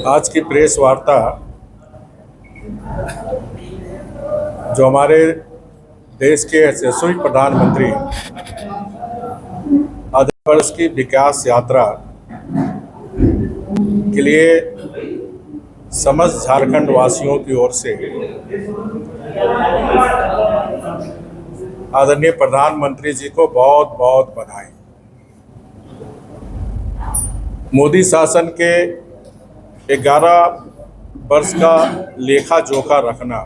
आज की प्रेस वार्ता जो हमारे देश के यशस्वी प्रधानमंत्री आदर्श की विकास यात्रा के लिए समस्त झारखंड वासियों की ओर से आदरणीय प्रधानमंत्री जी को बहुत बहुत बधाई। मोदी शासन के 11 वर्ष का लेखा जोखा रखना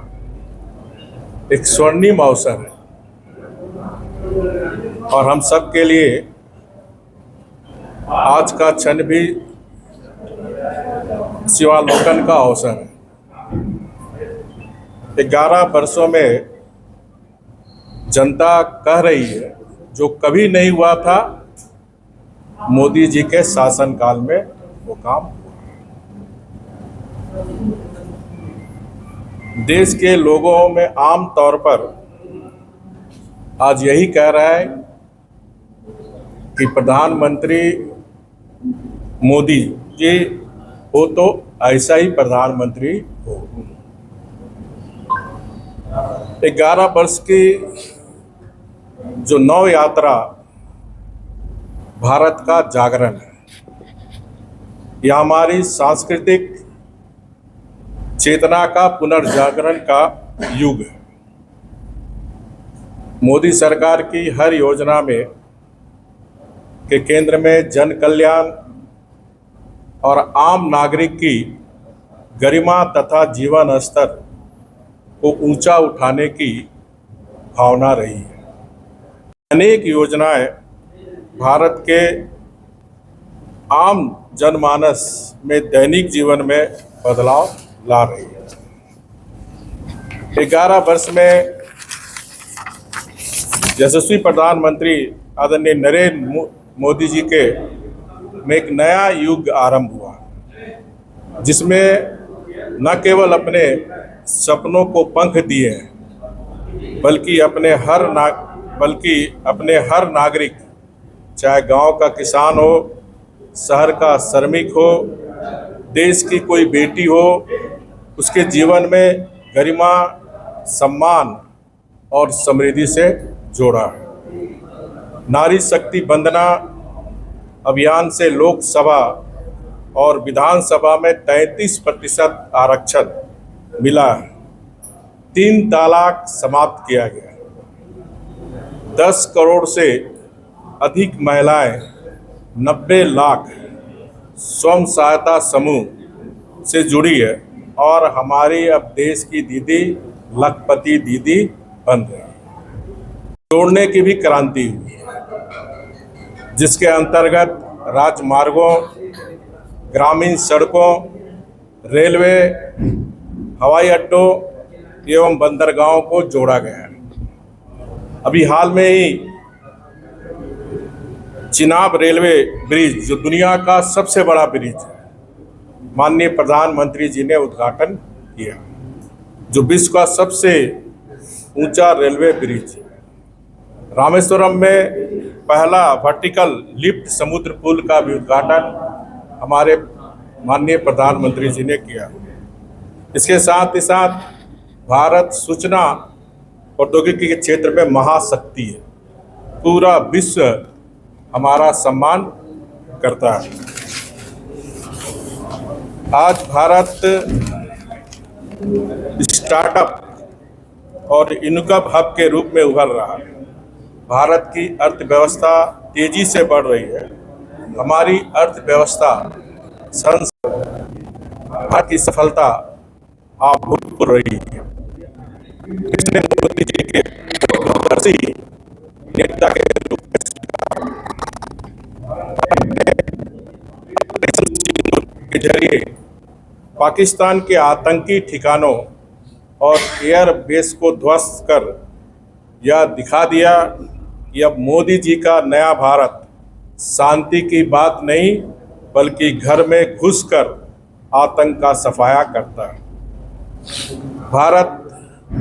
एक स्वर्णिम अवसर है और हम सब के लिए आज का क्षण भी शिवालोकन का अवसर है। 11 वर्षों में जनता कह रही है जो कभी नहीं हुआ था मोदी जी के शासनकाल में वो काम। देश के लोगों में आम तौर पर आज यही कह रहा है कि प्रधानमंत्री मोदी जी हो तो ऐसा ही प्रधानमंत्री हो। 11 वर्ष की जो नव यात्रा भारत का जागरण है, यह हमारी सांस्कृतिक चेतना का पुनर्जागरण का युग है। मोदी सरकार की हर योजना में के केंद्र में जन कल्याण और आम नागरिक की गरिमा तथा जीवन स्तर को ऊंचा उठाने की भावना रही है। अनेक योजनाएं भारत के आम जनमानस में दैनिक जीवन में बदलाव ला रही है। 11 वर्ष में यशस्वी प्रधानमंत्री आदरणीय नरेंद्र मोदी जी के में एक नया युग आरंभ हुआ, जिसमें न केवल अपने सपनों को पंख दिए हैं बल्कि अपने हर नागरिक, चाहे गांव का किसान हो, शहर का श्रमिक हो, देश की कोई बेटी हो, उसके जीवन में गरिमा, सम्मान और समृद्धि से जोड़ा है। नारी शक्ति वंदना अभियान से लोकसभा और विधानसभा में 33% आरक्षण मिला है। 3 तलाक समाप्त किया गया है। 10 करोड़ से अधिक महिलाएं 90 लाख स्वयं सहायता समूह से जुड़ी है और हमारी अब देश की दीदी लखपति दीदी बन रही है। जोड़ने की भी क्रांति हुई है, जिसके अंतर्गत राजमार्गों, ग्रामीण सड़कों, रेलवे, हवाई अड्डों एवं बंदरगाहों को जोड़ा गया है। अभी हाल में ही चिनाब रेलवे ब्रिज, जो दुनिया का सबसे बड़ा ब्रिज है, माननीय प्रधानमंत्री जी ने उद्घाटन किया, जो विश्व का सबसे ऊंचा रेलवे ब्रिज है। रामेश्वरम में पहला वर्टिकल लिफ्ट समुद्र पुल का भी उद्घाटन हमारे माननीय प्रधानमंत्री जी ने किया। इसके साथ ही साथ भारत सूचना प्रौद्योगिकी के क्षेत्र में महाशक्ति है। पूरा विश्व हमारा सम्मान करता है। आज भारत स्टार्टअप और इनोवेशन हब के रूप में उभर रहा है। भारत की अर्थव्यवस्था तेजी से बढ़ रही है। हमारी अर्थव्यवस्था भारत की सफलता अभूतपूर्व रही है। इसने मोदी जी के दूरदर्शी नेता के रूप के जरिए पाकिस्तान के आतंकी ठिकानों और एयर बेस को ध्वस्त कर यह दिखा दिया कि अब मोदी जी का नया भारत शांति की बात नहीं बल्कि घर में घुसकर आतंक का सफाया करता है। भारत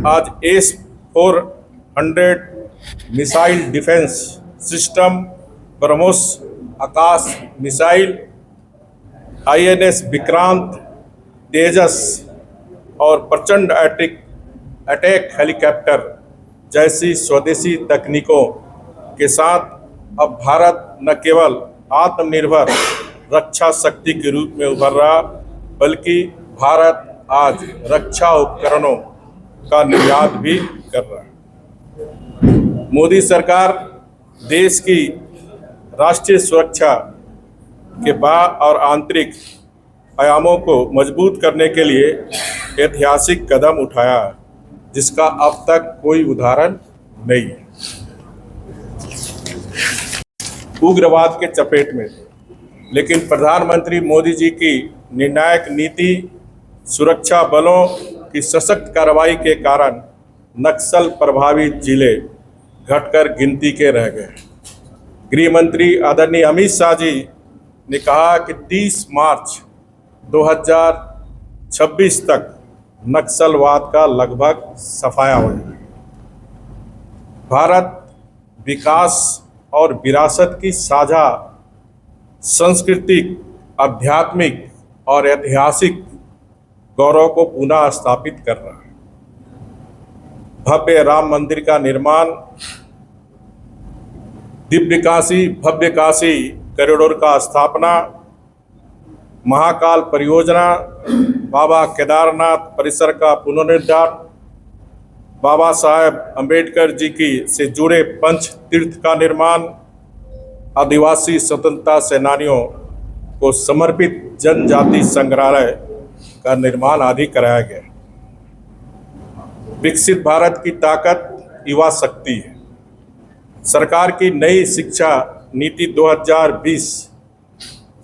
आज S-400 missile defence system, BrahMos Akash missile, INS Vikrant Tejas और प्रचंड अटैक हेलीकॉप्टर जैसी स्वदेशी तकनीकों के साथ अब भारत न केवल आत्मनिर्भर रक्षा शक्ति के रूप में उभर रहा, बल्कि भारत आज रक्षा उपकरणों का निर्यात भी कर रहा है। मोदी सरकार देश की राष्ट्रीय सुरक्षा के बाह्य और आंतरिक आयामों को मजबूत करने के लिए ऐतिहासिक कदम उठाया, जिसका अब तक कोई उदाहरण नहीं है। उग्रवाद के चपेट में, लेकिन प्रधानमंत्री मोदी जी की निर्णायक नीति, सुरक्षा बलों की सशक्त कार्रवाई के कारण नक्सल प्रभावित जिले घटकर गिनती के रह गए। गृह मंत्री आदरणीय अमित शाह जी ने कहा कि 30 मार्च 2026 तक नक्सलवाद का लगभग सफाया हो जाए। भारत विकास और विरासत की साझा सांस्कृतिक, आध्यात्मिक और ऐतिहासिक गौरव को पुनः स्थापित कर रहा है। भव्य राम मंदिर का निर्माण, दिव्य काशी भव्य काशी कॉरिडोर का स्थापना, महाकाल परियोजना, बाबा केदारनाथ परिसर का पुनर्निर्माण, बाबा साहेब अंबेडकर जी की से जुड़े पंच तीर्थ का निर्माण, आदिवासी स्वतंत्रता सेनानियों को समर्पित जनजाति संग्रहालय का निर्माण आदि कराया गया। विकसित भारत की ताकत युवा शक्ति है। सरकार की नई शिक्षा नीति 2020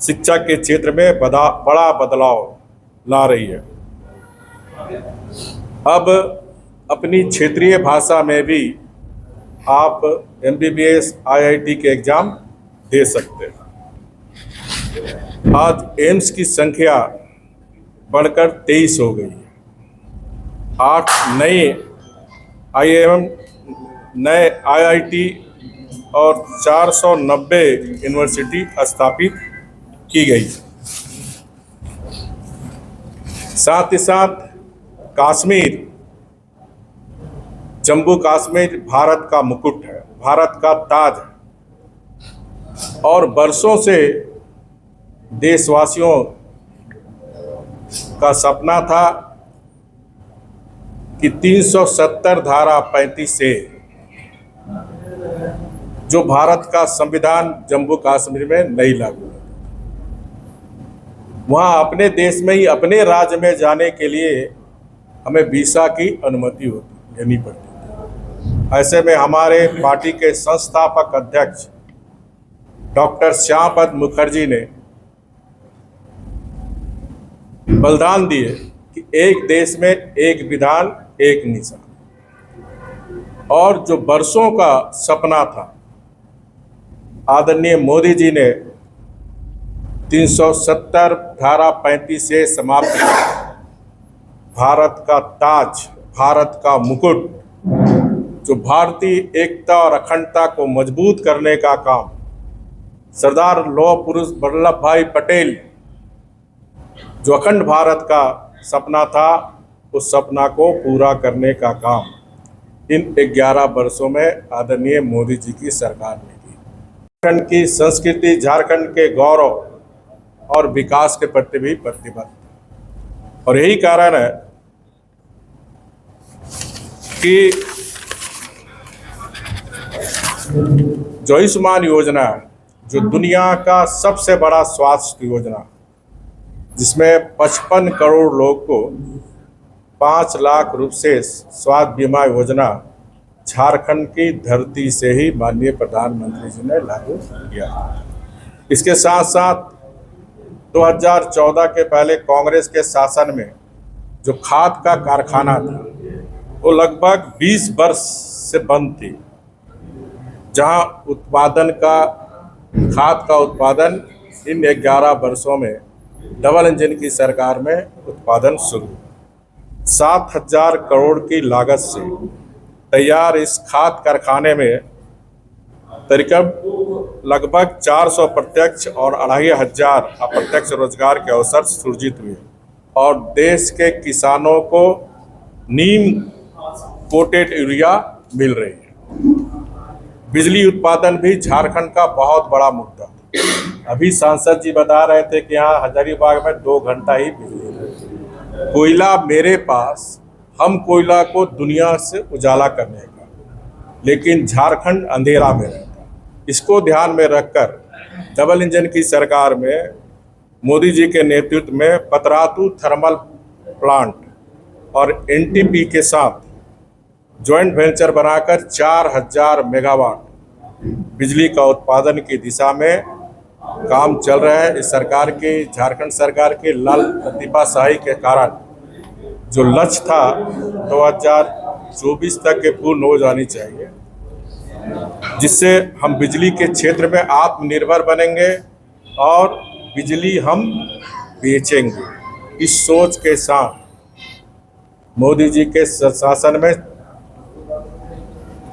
शिक्षा के क्षेत्र में बड़ा बदलाव ला रही है। अब अपनी क्षेत्रीय भाषा में भी आप MBBS IIT के एग्जाम दे सकते हैं। आज एम्स की संख्या बढ़कर 23 हो गई है। 8 नए IIM, नए IIT और 490 यूनिवर्सिटी स्थापित की गई। साथ ही साथ कश्मीर, जम्मू कश्मीर भारत का मुकुट है, भारत का ताज है और बरसों से देशवासियों का सपना था कि 370 धारा 35 से जो भारत का संविधान जम्मू कश्मीर में नहीं लागू है, वहाँ अपने देश में ही अपने राज्य में जाने के लिए हमें वीसा की अनुमति लेनी पड़ती है। ऐसे में हमारे पार्टी के संस्थापक अध्यक्ष डॉक्टर श्यामपद मुखर्जी ने बलिदान दिए कि एक देश में एक विधान एक निशान, और जो बरसों का सपना था आदरणीय मोदी जी ने 370 धारा 35 से समाप्त किया। भारत का ताज, भारत का मुकुट, जो भारतीय एकता और अखंडता को मजबूत करने का काम सरदार लौह पुरुष वल्लभ भाई पटेल, जो अखंड भारत का सपना था, उस सपना को पूरा करने का काम इन 11 वर्षों में आदरणीय मोदी जी की सरकार ने की। झारखंड की संस्कृति, झारखंड के गौरव और विकास के प्रति भी प्रतिबद्ध, और यही कारण है कि जो आयुष्मान योजना है, जो दुनिया का सबसे बड़ा स्वास्थ्य योजना, जिसमें 55 करोड़ लोग को 5 लाख रुपए से स्वास्थ्य बीमा योजना झारखंड की धरती से ही माननीय प्रधानमंत्री जी ने लागू किया। इसके साथ साथ 2014 के पहले कांग्रेस के शासन में जो खाद का कारखाना था, वो लगभग 20 वर्ष से बंद थी, जहां खाद का उत्पादन इन 11 वर्षों में डबल इंजन की सरकार में उत्पादन शुरू। 7,000 करोड़ की लागत से तैयार इस खाद कारखाने में तकरीबन लगभग 400 प्रत्यक्ष और 2,500 अप्रत्यक्ष रोजगार के अवसर सृजित हुए, और देश के किसानों को नीम कोटेड यूरिया मिल रही है। बिजली उत्पादन भी झारखंड का बहुत बड़ा मुद्दा है। अभी सांसद जी बता रहे थे कि यहाँ हजारीबाग में 2 घंटा ही बिजली है। कोयला मेरे पास, हम कोयला को दुनिया से उजाला करने का, लेकिन झारखंड अंधेरा में रहता। इसको ध्यान में रखकर डबल इंजन की सरकार में मोदी जी के नेतृत्व में पतरातू थर्मल प्लांट और एनटीपी के साथ जॉइंट वेंचर बनाकर 4000 मेगावाट बिजली का उत्पादन की दिशा में काम चल रहा है। इस सरकार की, झारखंड सरकार की लाल प्रतिभाशाही के कारण जो लक्ष्य था 2024 तक के पूर्ण हो जानी चाहिए, जिससे हम बिजली के क्षेत्र में आत्मनिर्भर बनेंगे और बिजली हम बेचेंगे। इस सोच के साथ मोदी जी के शासन में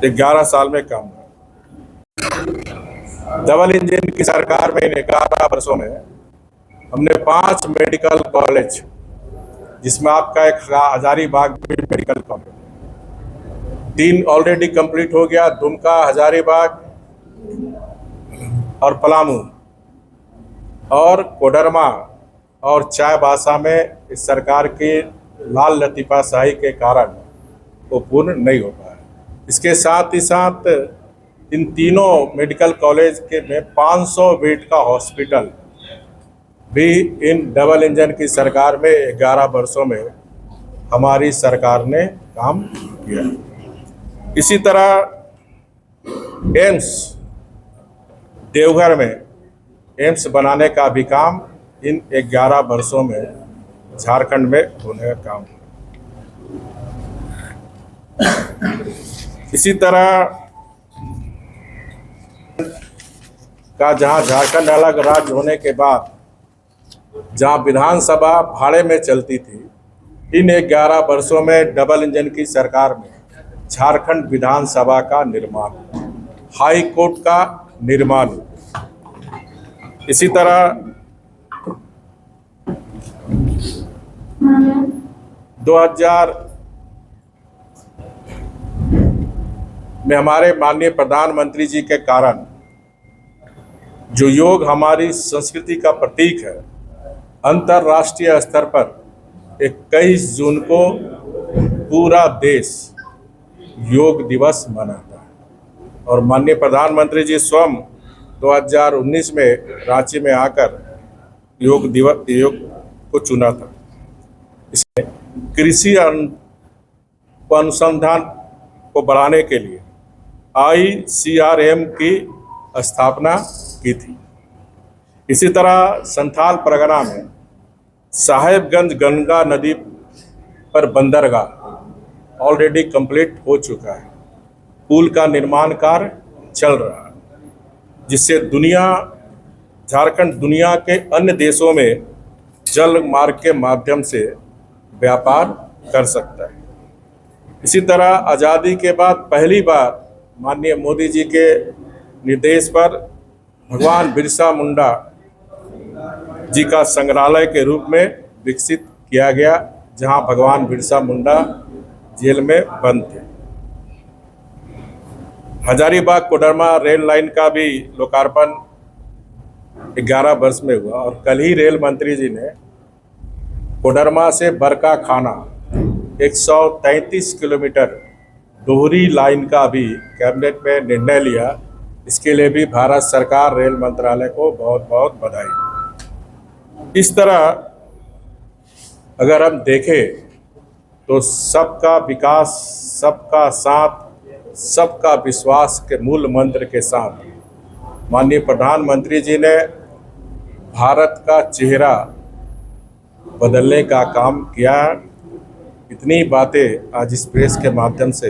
11 साल में काम किया। डबल इंजन की सरकार में इन 11 वर्षों में हमने 5 मेडिकल कॉलेज, जिसमें आपका एक हजारीबाग में मेडिकल कॉलेज 3 ऑलरेडी कंप्लीट हो गया, दुमका, हजारीबाग और पलामू, और कोडरमा और चाईबासा में इस सरकार की लाल लतीफ़ाशाही के कारण वो पूर्ण नहीं हो पाया। इसके साथ ही साथ इन तीनों मेडिकल कॉलेज के में 500 बेड का हॉस्पिटल भी इन डबल इंजन की सरकार में 11 वर्षों में हमारी सरकार ने काम किया। इसी तरह एम्स देवघर में एम्स बनाने का भी काम इन 11 वर्षों में झारखंड में होने का काम। इसी तरह का जहां झारखंड अलग राज्य होने के बाद जहां विधानसभा भाड़े में चलती थी, इन 11 वर्षों में डबल इंजन की सरकार में झारखंड विधानसभा का निर्माण, हाई कोर्ट का निर्माण। इसी तरह 2000 में हमारे माननीय प्रधानमंत्री जी के कारण जो योग हमारी संस्कृति का प्रतीक है, अंतर्राष्ट्रीय स्तर पर 21 जून को पूरा देश योग दिवस मनाता है। और माननीय प्रधानमंत्री जी स्वयं 2019 में रांची में आकर योग को चुना था। इसमें कृषि अनुसंधान को बढ़ाने के लिए ICRM की स्थापना की थी। इसी तरह संथाल परगना में साहेबगंज गंगा नदी पर बंदरगाह ऑलरेडी कंप्लीट हो चुका है। पुल का निर्माण कार्य चल रहा है, जिससे झारखंड दुनिया के अन्य देशों में जल मार्ग के माध्यम से व्यापार कर सकता है। इसी तरह आज़ादी के बाद पहली बार माननीय मोदी जी के निर्देश पर भगवान बिरसा मुंडा जी का संग्रहालय के रूप में विकसित किया गया, जहां भगवान बिरसा मुंडा जेल में बंद थे। हजारीबाग कोडरमा रेल लाइन का भी लोकार्पण 11 वर्ष में हुआ। और कल ही रेल मंत्री जी ने कोडरमा से बरका खाना 133 किलोमीटर दोहरी लाइन का भी कैबिनेट में निर्णय लिया। इसके लिए भी भारत सरकार रेल मंत्रालय को बहुत बहुत बधाई। इस तरह अगर हम देखें तो सबका विकास, सबका साथ, सबका विश्वास के मूल मंत्र के साथ माननीय प्रधानमंत्री जी ने भारत का चेहरा बदलने का काम किया। इतनी बातें आज इस प्रेस के माध्यम से